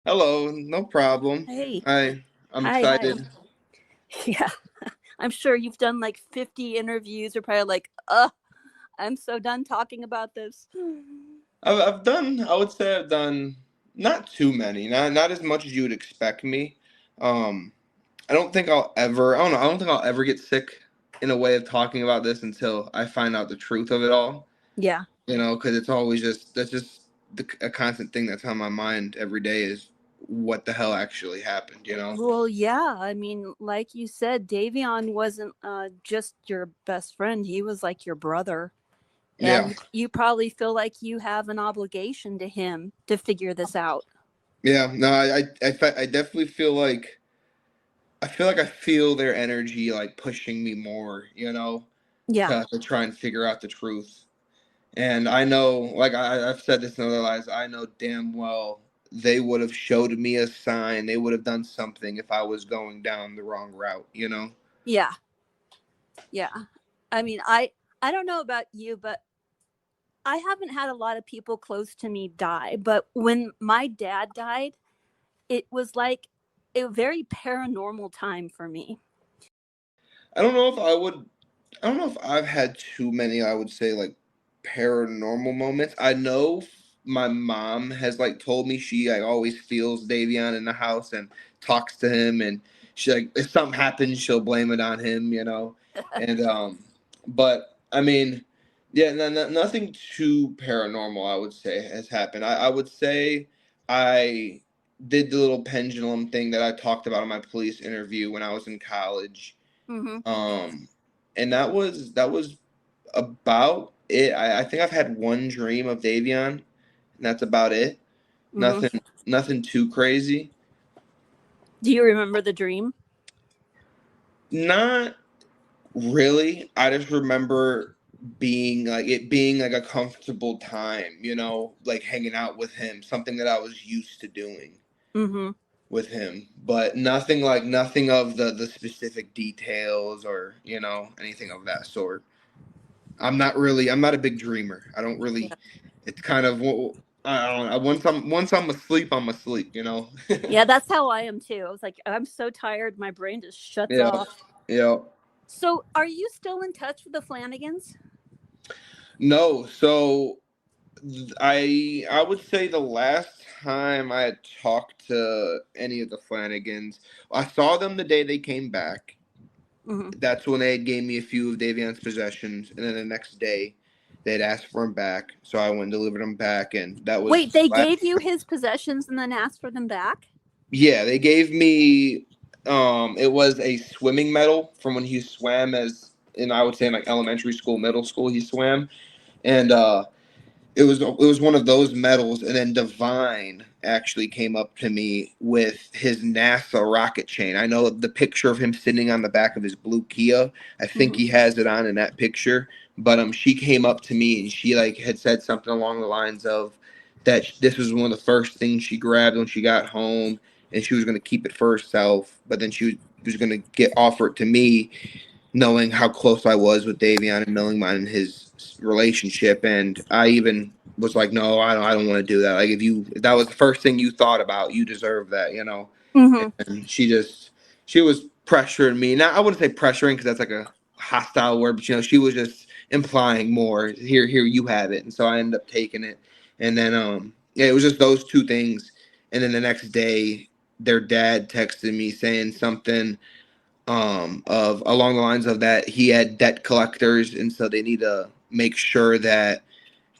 Hello, no problem. Hey, I'm hi. excited. Yeah, I'm sure you've done like 50 interviews. You're probably like, I'm so done talking about this. I've done. I would say I've done not too many, not as much as you would expect me. Um, I don't think I'll ever. I don't know. I don't think I'll ever get sick in a way of talking about this until I find out the truth of it all. Yeah. Because it's always that's just a constant thing that's on my mind every day is what the hell actually happened. Well, yeah. I mean, like you said, Davion wasn't just your best friend. He was like your brother. Yeah, And you probably feel like you have an obligation to him to figure this out. yeah. No, I definitely feel like. I feel their energy like pushing me more, Yeah. to try and figure out the truth. And I know, like I've said this in other lives, I know damn well they would have showed me a sign. They would have done something if I was going down the wrong route. Yeah. Yeah. I mean, I don't know about you, but I haven't had a lot of people close to me die, but when my dad died, it was like a very paranormal time for me. I don't know if I would. I don't know if I've had too many. I would say like paranormal moments. I know my mom has like told me she like always feels Davion in the house and talks to him, and she like if something happens, she'll blame it on him. And but I mean, yeah, nothing too paranormal. I would say has happened. I would say I did the little pendulum thing that I talked about in my police interview when I was in college. Hmm. um, and that was about it. I think I've had one dream of Davion, and that's about it. Hmm. Nothing too crazy. Do you remember the dream? Not really. I just remember being like a comfortable time, like hanging out with him, something that I was used to doing Hmm. with him, but nothing of the specific details or anything of that sort. I'm not a big dreamer. I don't Yeah. really. It's kind of I don't know. Once I'm asleep, I'm asleep. Yeah, that's how I am too. I was like, I'm so tired, my brain just shuts Yeah, off. yeah. So, are you still in touch with the Flanagans? No, so I would say the last time I had talked to any of the Flanagans, I saw them the day they came back. Hmm. That's when they had gave me a few of Davion's possessions, and then the next day they'd asked for him back, so I went and delivered him back, and that Wait, was they last. gave you his possessions and then asked for them back? Yeah, they gave me it was a swimming medal from when he swam as in I would say in like elementary school, middle school he swam. And it was one of those medals, and then Divine actually came up to me with his NASA rocket chain. I know the picture of him sitting on the back of his blue Kia. I think Hmm. he has it on in that picture. But she came up to me and she like had said something along the lines of that this was one of the first things she grabbed when she got home, and she was going to keep it for herself. But then she was going to get offer it to me, knowing how close I was with Davion and knowing mine and his relationship. And I even was like, no, I don't want to do that. Like if that was the first thing you thought about, you deserve that. Hmm. And she was pressuring me. Now I wouldn't say pressuring because that's like a hostile word, but she was just implying more. Here, you have it. And so I ended up taking it. And then yeah, it was just those two things. And then the next day, their dad texted me saying something of along the lines of that he had debt collectors, and so they need to make sure that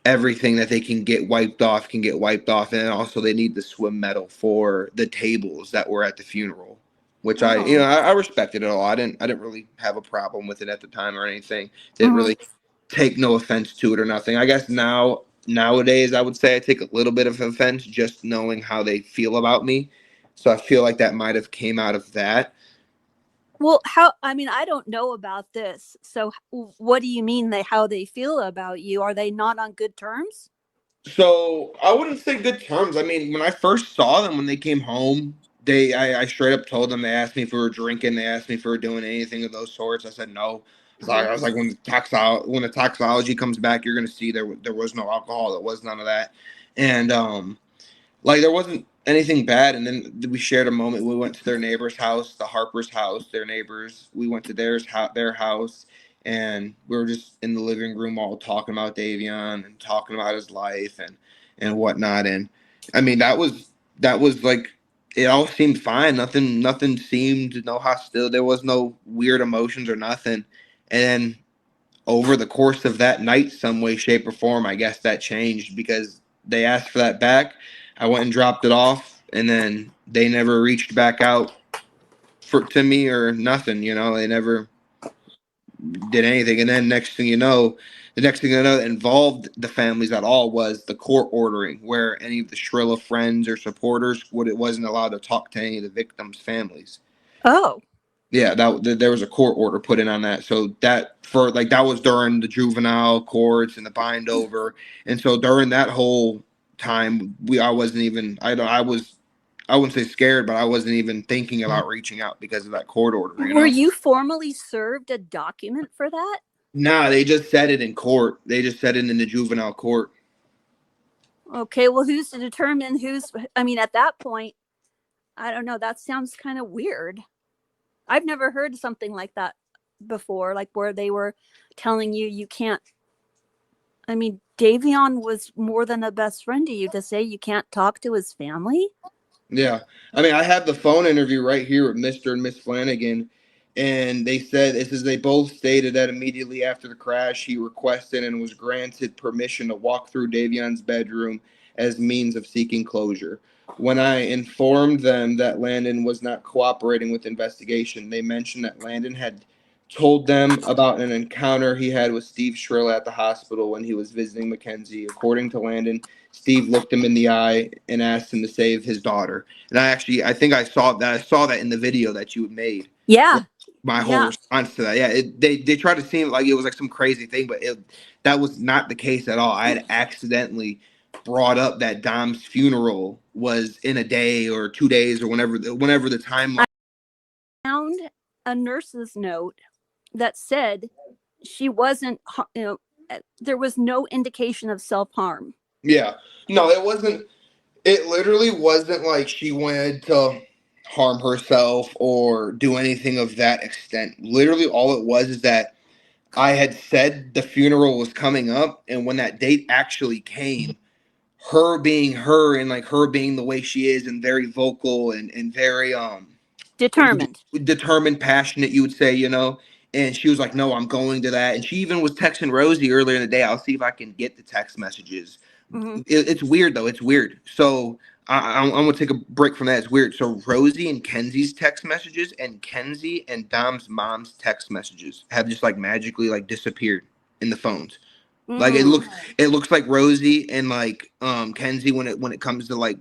everything that they can get wiped off, and also they need the swim medal for the tables that were at the funeral, which I you Oh. know I respected it all. I didn't really have a problem with it at the time or anything. Didn't Hmm. really take no offense to it or nothing. I guess nowadays I would say I take a little bit of offense just knowing how they feel about me. So I feel like that might have came out of that. Well, I mean, I don't know about this. So, what do you mean how they feel about you? Are they not on good terms? So I wouldn't say good terms. I mean, when I first saw them when they came home, I straight up told them. They asked me if we were drinking. They asked me if we were doing anything of those sorts. I said no. Uh-huh. I was like, when the toxology comes back, you're gonna see there was no alcohol. There was none of that, and like there wasn't. anything bad. And then we shared a moment. We went to their neighbor's house, the Harper's house, their neighbors. We went to their house, and we were just in the living room all talking about Davion and talking about his life and whatnot. And I mean, that was like, it all seemed fine. Nothing seemed, no hostility. There was no weird emotions or nothing. And then over the course of that night, some way, shape, or form, I guess that changed because they asked for that back. I went and dropped it off, and then they never reached back out to me or nothing. They never did anything. And then the next thing you know that involved the families at all was the court ordering, where any of the Shrilla friends or supporters wasn't allowed to talk to any of the victims' families. Oh. Yeah, there was a court order put in on that. So that was during the juvenile courts and the bind over, and so during that whole time, I wasn't even I wouldn't say scared, but I wasn't even thinking about reaching out because of that court order. Were you formally served a document for that? Nah, they just said it in court. They just said it in the juvenile court. Okay, well, who's to determine who's? I mean, at that point, I don't know. That sounds kind of weird. I've never heard something like that before, like where they were telling you can't. I mean, Davion was more than a best friend to you to say you can't talk to his family. Yeah. I mean, I have the phone interview right here with Mr. and Miss Flanagan, and they said they both stated that immediately after the crash, he requested and was granted permission to walk through Davion's bedroom as means of seeking closure. When I informed them that Landon was not cooperating with the investigation, they mentioned that Landon had told them about an encounter he had with Steve Shrill at the hospital when he was visiting Mackenzie. According to Landon, Steve looked him in the eye and asked him to save his daughter. And I think I saw that in the video that you had made. Yeah. My whole response to that. Yeah, they tried to seem like it was like some crazy thing, but that was not the case at all. I had accidentally brought up that Dom's funeral was in a day or 2 days or whenever the timeline. I found a nurse's note that said she wasn't, there was no indication of self-harm. Yeah. No, it wasn't. It literally wasn't like she wanted to harm herself or do anything of that extent. Literally, all it was is that I had said the funeral was coming up, and when that date actually came, her being her and like her being the way she is and very vocal and very determined, passionate, you would say, and she was like, no, I'm going to that. And she even was texting Rosie earlier in the day. I'll see if I can get the text messages. Mm-hmm. It's weird though. It's weird. So I'm gonna take a break from that. It's weird. So Rosie and Kenzie's text messages and Kenzie and Dom's mom's text messages have just like magically like disappeared in the phones. Mm-hmm. Like it looks like Rosie and like Kenzie when it comes to like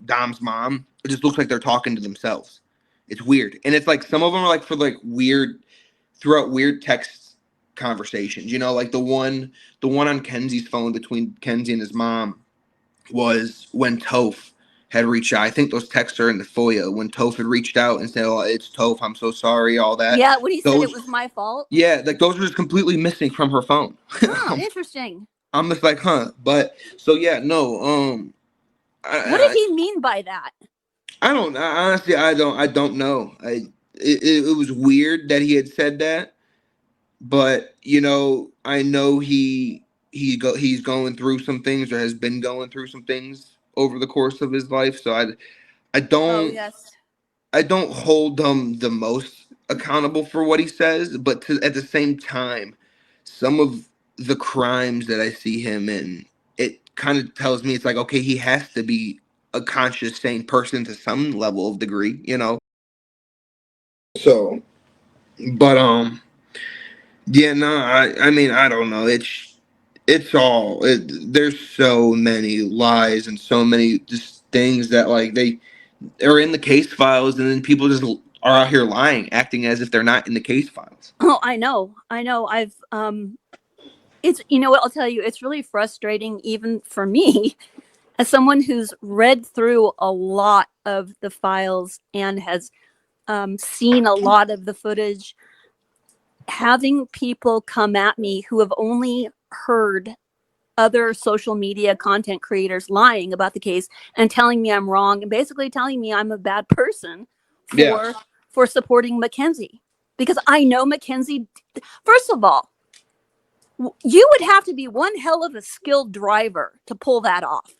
Dom's mom, it just looks like they're talking to themselves. It's weird. And it's like some of them are like for like weird text conversations, like the one on Kenzie's phone between Kenzie and his mom was when Toph had reached out. I think those texts are in the FOIA when Toph had reached out and said, oh, it's Toph, I'm so sorry, all that. Yeah, when he said it was my fault. Yeah, like those were just completely missing from her phone. Oh, interesting. I'm just like, huh. But so yeah, no, what did he mean by that? Honestly, I don't know. It was weird that he had said that, but I know he's going through some things or has been going through some things over the course of his life. So I don't. Oh, yes. I don't hold him the most accountable for what he says, but at the same time, some of the crimes that I see him in, it kind of tells me it's like, okay, he has to be a conscious, sane person to some level of degree, So, but yeah, no, I mean, I don't know. There's so many lies and so many just things that like they are in the case files, and then people just are out here lying, acting as if they're not in the case files. Oh, I know. I've it's, what I'll tell you, it's really frustrating even for me as someone who's read through a lot of the files and has seen a lot of the footage, having people come at me who have only heard other social media content creators lying about the case and telling me I'm wrong and basically telling me I'm a bad person Yeah. for supporting Mackenzie. Because I know Mackenzie, first of all, you would have to be one hell of a skilled driver to pull that off.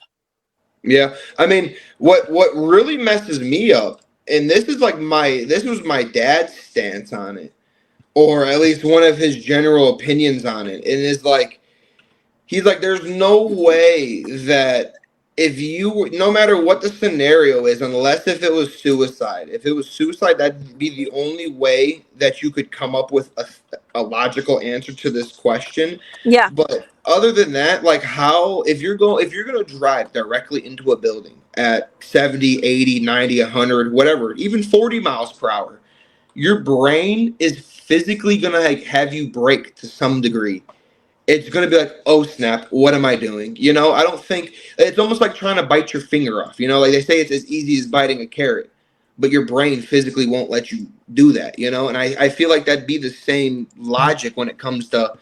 Yeah. I mean, what really messes me up, and this was my dad's stance on it, or at least one of his general opinions on it, and is like, he's like, there's no way that if you, no matter what the scenario is, unless if it was suicide, if it was suicide, that'd be the only way that you could come up with a logical answer to this question. Yeah. But other than that, like, how, if you're going to drive directly into a building at 70, 80, 90, 100, whatever, even 40 miles per hour, your brain is physically going to like have you brake to some degree. It's going to be like, oh snap, what am I doing? You know, I don't think, it's almost like trying to bite your finger off. You know, like they say it's as easy as biting a carrot, but your brain physically won't let you do that, you know? And I feel like that'd be the same logic when it comes to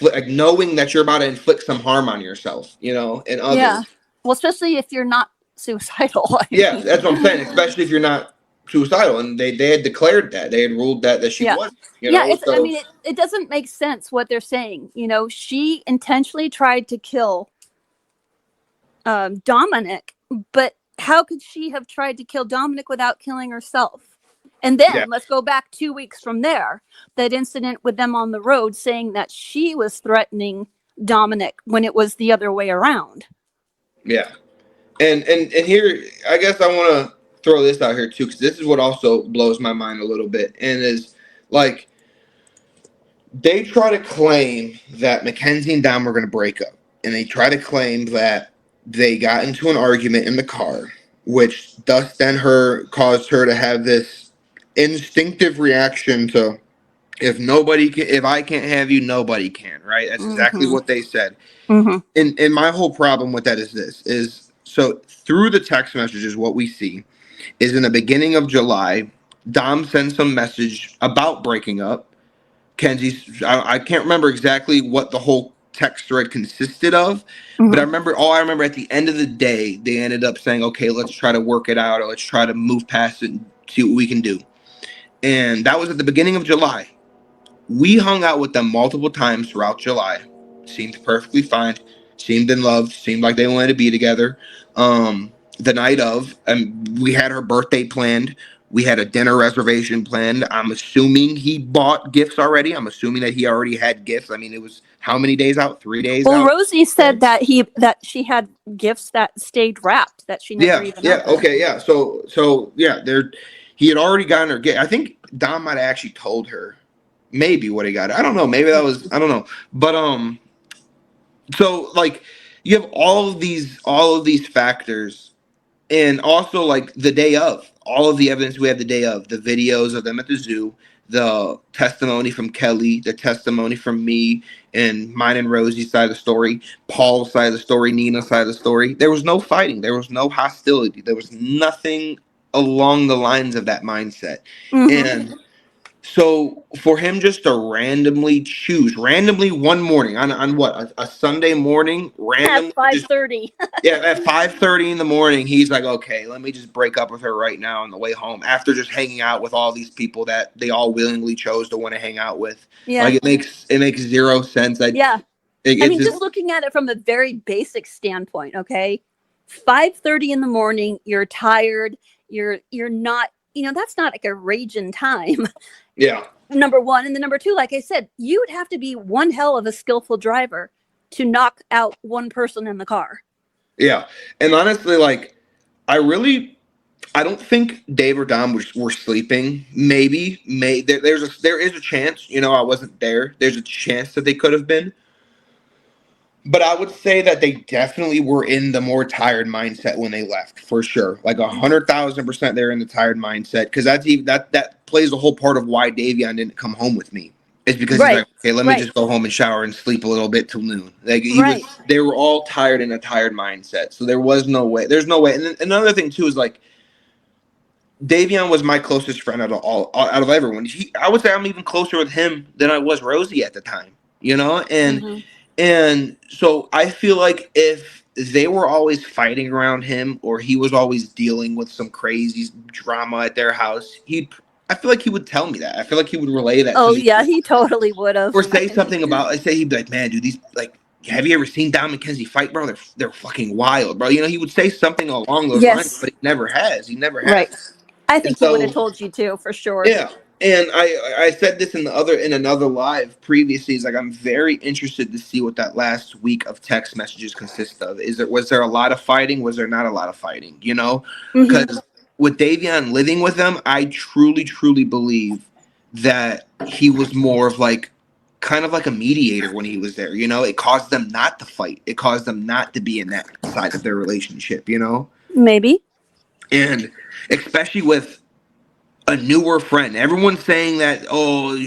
like knowing that you're about to inflict some harm on yourself, you know, and others. Yeah. Well, especially if you're not suicidal. Yeah, that's what I'm saying, especially if you're not suicidal. And they had declared that. They had ruled that she was, you know? Yeah, I mean, it doesn't make sense what they're saying. You know, she intentionally tried to kill Dominic, but how could she have tried to kill Dominic without killing herself? And then let's go back 2 weeks from there, that incident with them on the road saying that she was threatening Dominic when it was the other way around. Yeah. And here, I guess I want to throw this out here too, because this is what also blows my mind a little bit, and is like, they try to claim that Mackenzie and Dom were going to break up, and they try to claim that they got into an argument in the car, which thus then caused her to have this instinctive reaction to, if I can't have you, nobody can, right? That's exactly what they said. And my whole problem with that is so through the text messages, what we see is in the beginning of July, Dom sends some message about breaking up. Kenzie's, I can't remember exactly what the whole text thread consisted of, but I remember at the end of the day, they ended up saying, okay, let's try to work it out, or let's try to move past it and see what we can do. And that was at the beginning of July. We hung out with them multiple times throughout July. Seemed perfectly fine. Seemed in love. Seemed like they wanted to be together. The night of, we had her birthday planned. We had a dinner reservation planned. I'm assuming he bought gifts already. I'm assuming that he already had gifts. I mean, it was how many days out? 3 days out? Well, Rosie said that she had gifts that stayed wrapped, that she never even opened. Okay, yeah. So yeah, he had already gotten her gift. I think Dom might have actually told her maybe what he got. I don't know. Maybe that was, I don't know. But so like, you have all of these factors, and also like the day of, all of the evidence we have the day of, the videos of them at the zoo, the testimony from Kelly, the testimony from me, and mine and Rosie's side of the story, Paul's side of the story, Nina's side of the story. There was no fighting. There was no hostility. There was nothing along the lines of that mindset. And so for him just to randomly one morning on what, a Sunday morning, randomly at 5:30. At 5:30 in the morning, he's like, okay, let me just break up with her right now on the way home, after just hanging out with all these people that they all willingly chose to want to hang out with. Yeah. Like, it makes zero sense. I mean, just looking at it from a very basic standpoint, okay? 5:30 in the morning, you're tired, you're not, that's not like a raging time. Yeah. Number one. And then number two, like I said, you would have to be one hell of a skillful driver to knock out one person in the car. Yeah. And honestly, like, I don't think Dave or Dom were sleeping. There is a chance, I wasn't there. There's a chance that they could have been. But I would say that they definitely were in the more tired mindset when they left, for sure. Like 100,000% they're in the tired mindset, because that plays the whole part of why Davion didn't come home with me. It's because he's like, okay, let me just go home and shower and sleep a little bit till noon. Like they were all tired in a tired mindset, so there was no way. There's no way. And then another thing too is like, Davion was my closest friend out of everyone. I would say I'm even closer with him than I was Rosie at the time. And And so I feel like if they were always fighting around him, or he was always dealing with some crazy drama at their house, I feel like he would tell me that. I feel like he would relay that to Oh me, yeah, he totally would have. or say something about. I say he'd be like, "Man, dude, these like, have you ever seen Dom and Kenzie fight, bro? They're fucking wild, bro." You know, he would say something along those lines, Yes. but he never has. He never has. Right. I And think he would have so, told you too, for sure. yeah, and I said this in another live previously. Is like, I'm very interested to see what that last week of text messages consist of. Was there a lot of fighting? Was there not a lot of fighting? You know, Hmm. because with Davion living with them, I truly believe that he was more of like kind of like a mediator when he was there. You know, it caused them not to fight. It caused them not to be in that side of their relationship. You know, Maybe. and especially with a newer friend. Everyone's saying that, oh,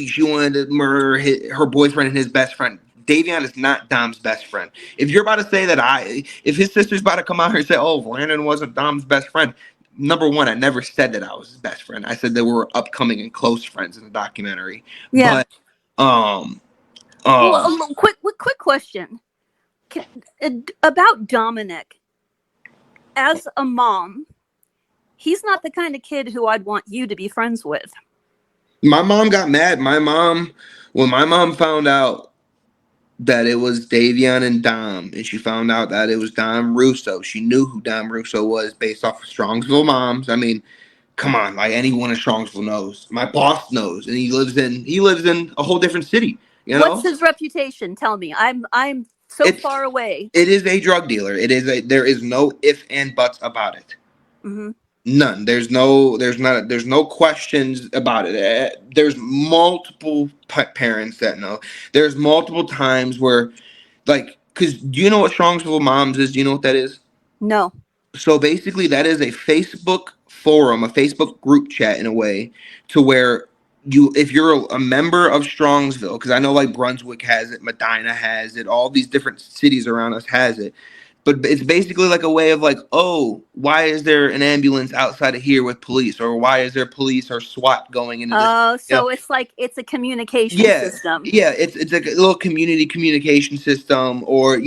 she wanted to murder her boyfriend and his best friend. Davion is not Dom's best friend. If you're about to say that if his sister's about to come out here and say, oh, Landon wasn't Dom's best friend, number one, I never said that I was his best friend. I said that we were upcoming and close friends in the documentary. Yeah. But um Well, um quick question. Can, about Dominic. As a mom, he's not the kind of kid who I'd want you to be friends with. my mom got mad. When my mom found out that it was Davion and Dom, and she found out that it was Dom Russo. She knew who Dom Russo was based off of Strongsville Moms. I mean, come on, like anyone in Strongsville knows. My boss knows, and he lives in a whole different city. You What's know, his reputation? Tell me. I'm so it's far away. it is a drug dealer. There is no if and buts about it. Hmm. None. There's no questions about it. There's multiple parents that know. There's multiple times where, like, because do you know what Strongsville Moms is? Do you know what that is? No. So basically, that is a Facebook forum, a Facebook group chat in a way, to where if you're a member of Strongsville, because I know like Brunswick has it, Medina has it, all these different cities around us has it. But it's basically like a way of like, oh, why is there an ambulance outside of here with police, or why is there police or SWAT going into this? Oh, You know, so it's like it's a communication yeah, system. yeah, it's like a little community communication system, or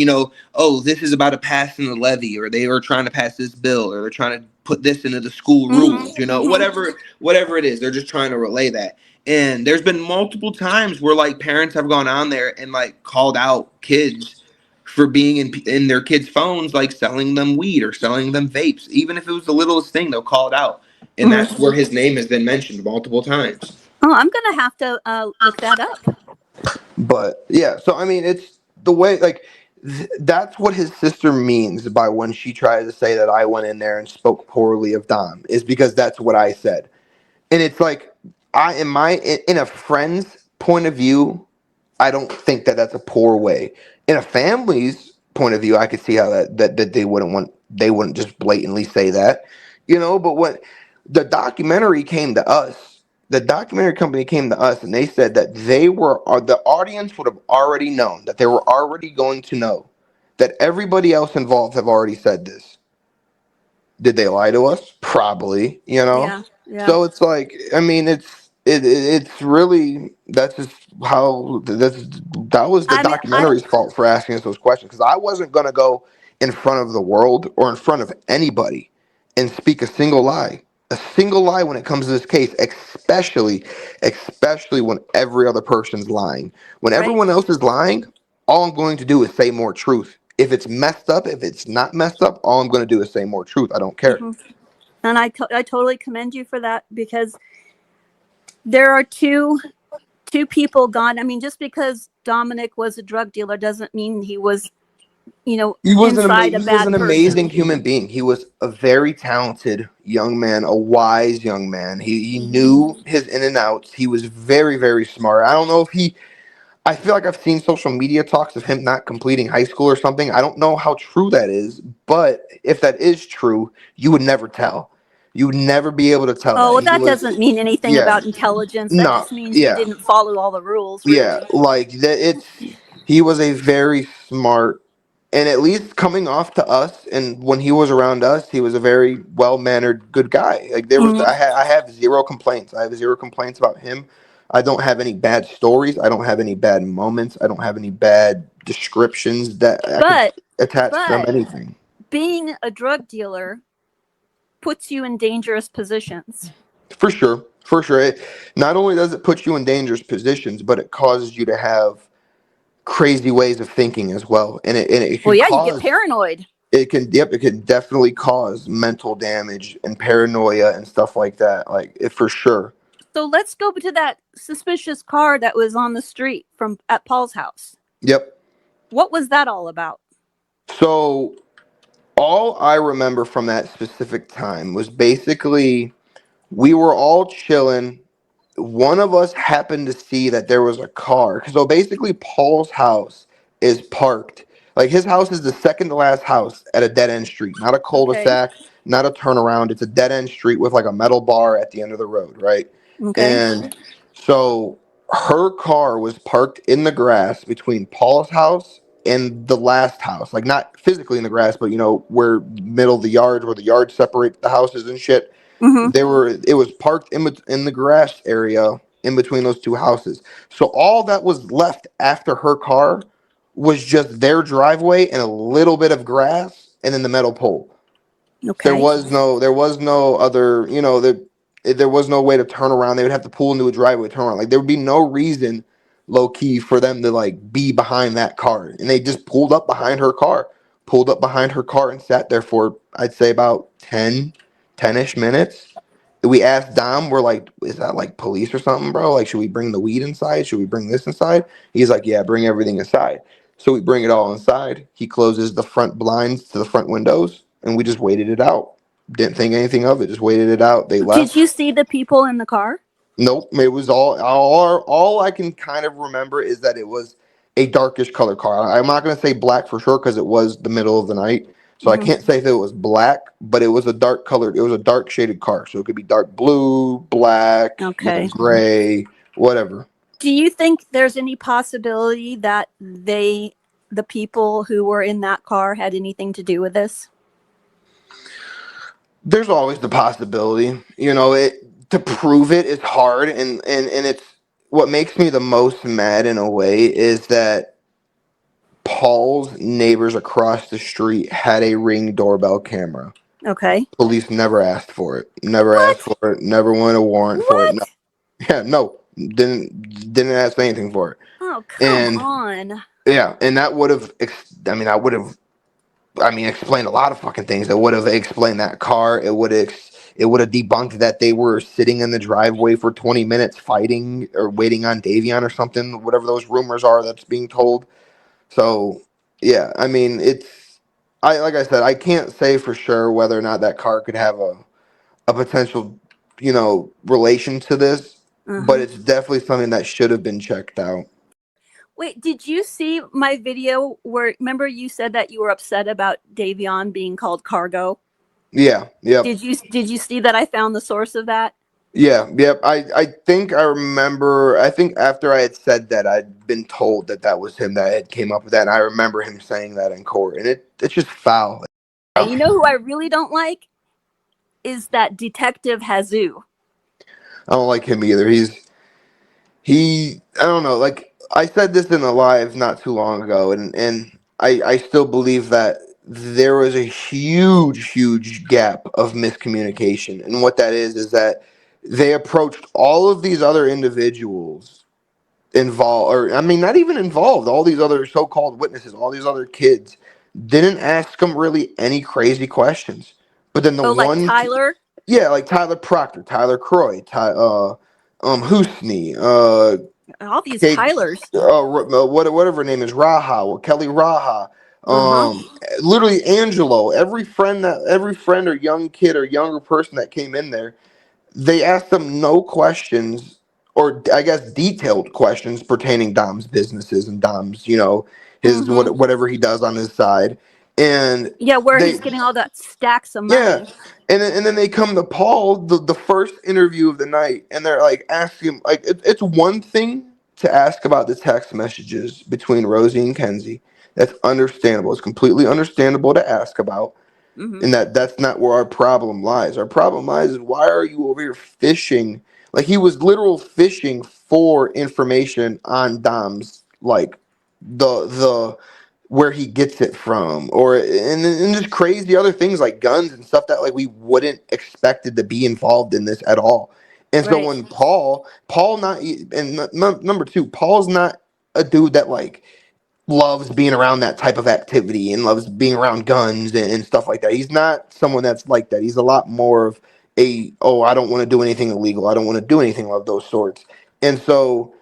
oh, this is about to pass in the levy, or they are trying to pass this bill, or they're trying to put this into the school Hmm. rules, Hmm. whatever it is, they're just trying to relay that. And there's been multiple times where like parents have gone on there and like called out kids for being in their kids' phones, like selling them weed or selling them vapes, even if it was the littlest thing, they'll call it out, and Hmm. that's where his name has been mentioned multiple times. Oh, I'm gonna have to look that up. But yeah, so I mean, it's the way like that's what his sister means by when she tries to say that I went in there and spoke poorly of Dom, is because that's what I said. And it's like in a friend's point of view, I don't think that that's a poor way. In a family's point of view, I could see how that they wouldn't just blatantly say that, But when the documentary came to us, the documentary company came to us, and they said that the audience would have already known, that they were already going to know that everybody else involved have already said this. Did they lie to us? Probably. Yeah. Yeah. So it's like, I mean, it's really that's just how that was the I mean, I don't. documentary's fault for asking us those questions, because I wasn't gonna go in front of the world or in front of anybody and speak a single lie when it comes to this case, especially when every other person's lying. When Right. everyone else is lying, all I'm going to do is say more truth. If it's messed up, if it's not messed up, all I'm going to do is say more truth. I don't care. Hmm. And I totally commend you for that, because there are two people gone. I mean, just because Dominic was a drug dealer doesn't mean he was, inside a He was bad an person. amazing human being. He was a very talented young man, a wise young man. He knew his in and outs. He was very smart. I don't know if he. I feel like I've seen social media talks of him not completing high school or something. I don't know how true that is, but if that is true, you would never tell. You would never be able to tell Oh, that well, he that was. doesn't mean anything Yeah, about intelligence. That no, just means you yeah. didn't follow all the rules, Yeah, really. like that. He was a very smart, and at least coming off to us, and when he was around us, he was a very well mannered, good guy. Like Hmm. I have zero complaints. I have zero complaints about him, I don't have any bad stories. I don't have any bad moments. I don't have any bad descriptions that I could But attach to them. but Anything. being a drug dealer puts you in dangerous positions. For sure. For sure. Not only does it put you in dangerous positions, but it causes you to have crazy ways of thinking as well. And it Well, can yeah, you get cause paranoid. it can definitely cause mental damage and paranoia and stuff like that. Like for sure. So let's go to that suspicious car that was on the street from at Paul's house. Yep. What was that all about? So all I remember from that specific time was basically we were all chilling. One of us happened to see that there was a car. So basically, Paul's house is parked. Like his house is the second to last house at a dead end street, not a Okay. cul-de-sac, not a turnaround. It's a dead end street with like a metal bar at the end of the road, right? Okay. And so her car was parked in the grass between Paul's house and the last house, like not physically in the grass, but where middle of the yard, where the yards separate the houses and shit. Mm-hmm. It was parked in the grass area in between those two houses. So all that was left after her car was just their driveway and a little bit of grass and then the metal pole. Okay. There was no other, there was no way to turn around. They would have to pull into a driveway, turn around. Like there would be no reason, low key, for them to like be behind that car. And they just pulled up behind her car and sat there for I'd say about 10-ish minutes. We asked Dom, we're like, is that like police or something, bro? Like, should we bring the weed inside? Should we bring this inside? He's like, yeah, bring everything inside. So we bring it all inside. He closes the front blinds to the front windows, and we just waited it out. Didn't think anything of it. Just waited it out. They Did left. you see the people in the car? Nope. It was all I can kind of remember is that it was a darkish color car. I'm not gonna say black for sure because it was the middle of the night. So I Mm-hmm. can't say if it was black, but it was a dark shaded car. So it could be dark blue, black, Okay. gray, whatever. Do you think there's any possibility that the people who were in that car had anything to do with this? There's always the possibility. To prove it is hard, and it's what makes me the most mad in a way is that Paul's neighbors across the street had a Ring doorbell camera. Okay. Police never asked for it. Never What? asked for it. Never wanted a warrant for it. What? No. Yeah, no. Didn't ask anything for it. Oh, come on. Yeah, and that would have. Explained a lot of fucking things. It would have explained that car. It would have debunked that they were sitting in the driveway for 20 minutes fighting or waiting on Davion or something. Whatever those rumors are that's being told. So yeah, like I said, I can't say for sure whether or not that car could have a potential, relation to this, but it's definitely something that should have been checked out. Wait, did you see my video where, remember you said that you were upset about Davion being called cargo? Yeah, yep. Did you see that I found the source of that? Yeah, yep. I think I remember. I think after I had said that, I'd been told that was him that had came up with that, and I remember him saying that in court, and it's just foul. And you know who I really don't like? Is that Detective Hazoo. I don't like him either. I don't know. Like I said this in a live not too long ago, and I still believe that there was a huge gap of miscommunication, and what that is that they approached all of these other individuals involved, or not even involved, all these other so-called witnesses, all these other kids didn't ask them really any crazy questions. But then like Tyler? Yeah, like Tyler Proctor, Tyler Croy, Housney, all these Tylers. Whatever her name is, Raha, Kelly Raha, literally Angelo, every friend or young kid or younger person that came in there, they asked them no questions, or I guess detailed questions pertaining Dom's businesses and Dom's, his whatever he does on his side. And yeah, where he's getting all that stacks of money. Yeah, and then they come to Paul, the first interview of the night, and they're like asking him, like it's one thing to ask about the text messages between Rosie and Kenzie. That's understandable. It's completely understandable to ask about, and that's not where our problem lies. Our problem lies is, why are you over here fishing? Like he was literal fishing for information on Dom's, like, the where he gets it from, or and just crazy other things like guns and stuff that like we wouldn't expected to be involved in this at all. And so Right. when Paul not, and number two, Paul's not a dude that like loves being around that type of activity and loves being around guns and stuff like that. He's not someone that's like that. He's a lot more of a, oh, I don't want to do anything illegal. I don't want to do anything of those sorts. And so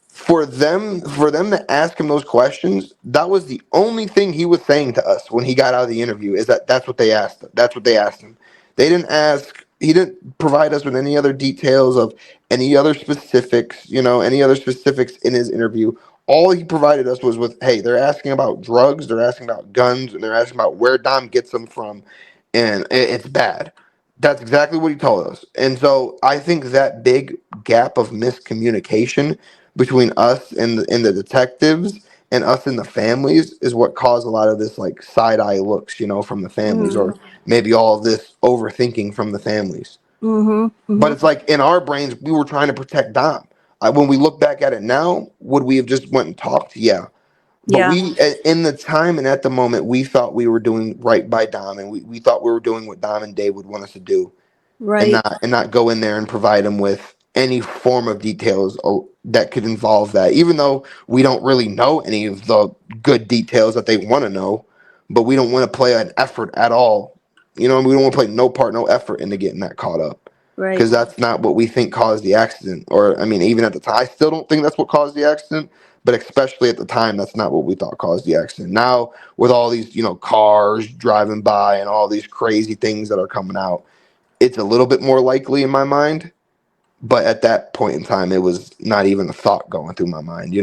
for them to ask him those questions, that was the only thing he was saying to us when he got out of the interview, is that that's what they asked. That's what they asked him. They didn't ask, he didn't provide us with any other details of any other specifics, any other specifics in his interview. All he provided us was with, hey, they're asking about drugs, they're asking about guns, and they're asking about where Dom gets them from, and it's bad. That's exactly what he told us. And so I think that big gap of miscommunication between us and the detectives and us and the families is what caused a lot of this like side eye looks, from the families, or Mm. maybe all of this overthinking from the families. Mm-hmm. But Mm-hmm. it's like in our brains, we were trying to protect Dom. When we look back at it now, would we have just went and talked? Yeah. But Yeah. in the time and at the moment, we thought we were doing right by Dom, and we thought we were doing what Dom and Dave would want us to do, and Right. not go in there and provide them with any form of details that could involve that, even though we don't really know any of the good details that they want to know, but we don't want to play an effort at all. We don't want to play no part, no effort into getting that caught up, Right. because that's not what we think caused the accident. Or I mean, even at the time, I still don't think that's what caused the accident, but especially at the time, that's not what we thought caused the accident. Now, with all these, cars driving by and all these crazy things that are coming out, it's a little bit more likely in my mind. But at that point in time, it was not even a thought going through my mind.